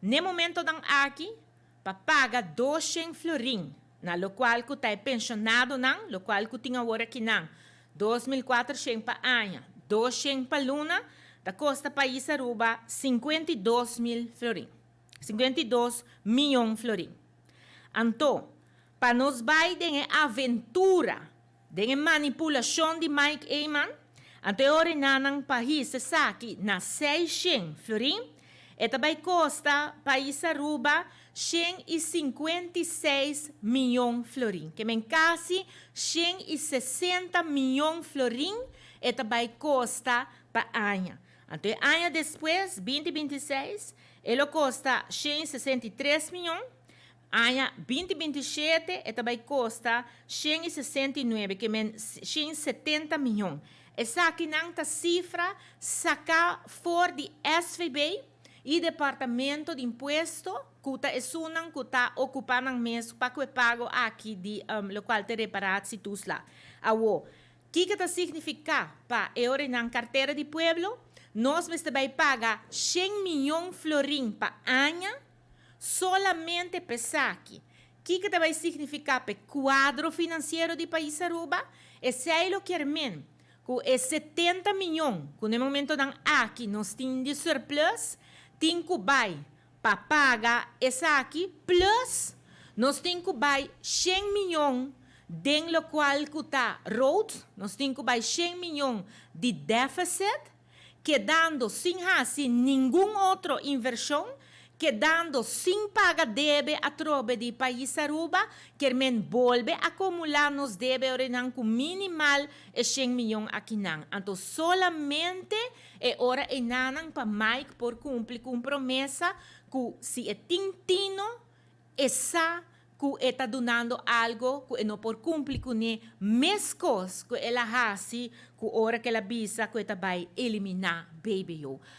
No momento ng aqui, papaga 200 florin, na lo qual que está pensionado nang, lo qual que tinha hora que nang, 2.400 pa anha, 200 pa luna, da costa país Aruba 52.000 florin. 52 milhões florin. Então, para nós vai de aventura, de manipulação de Mike Eyman, ante ora nanang país sa aqui na 600 florin, eta vai costa país Aruba 156 milhões florin, que men quase 160 milhões florin, eta vai costa pa anha. Então, ano depois, 2026, ele custa 163 milhões. Ano 2027, ele vai custar 169, que é 170 milhões. Essa aqui não é a cifra saca fora de SVB e Departamento de Imposto, que está ocupando mesmo para que pago aqui de local de reparado se tu lá. O que significa para euro na carteira de pueblo? Nós vamos pagar 100 milhões florin para ano, solamente para aqui. O que vai significar para o quadro financeiro do país Aruba? Esse é o que é que 70 milhões, que no momento aqui nós temos de surplus, tem que vai para pagar essa aqui, plus nós temos que vai 100 milhões den lo qual que está road, nós temos que vai 100 milhões de déficit, quedando sem fazer nenhuma outra inversão, quedando sem pagar deve a trobe de país Aruba, que men volve a acumular nos deve orenan com minimal 100 milhões aqui não. Então, solamente é hora enanang para Mike por cumprir com promessa que se é tintino, essa que está donando algo que não por cumprir com ne mescos que ela hace que hora que ela visa que ela vai eliminar baby yo.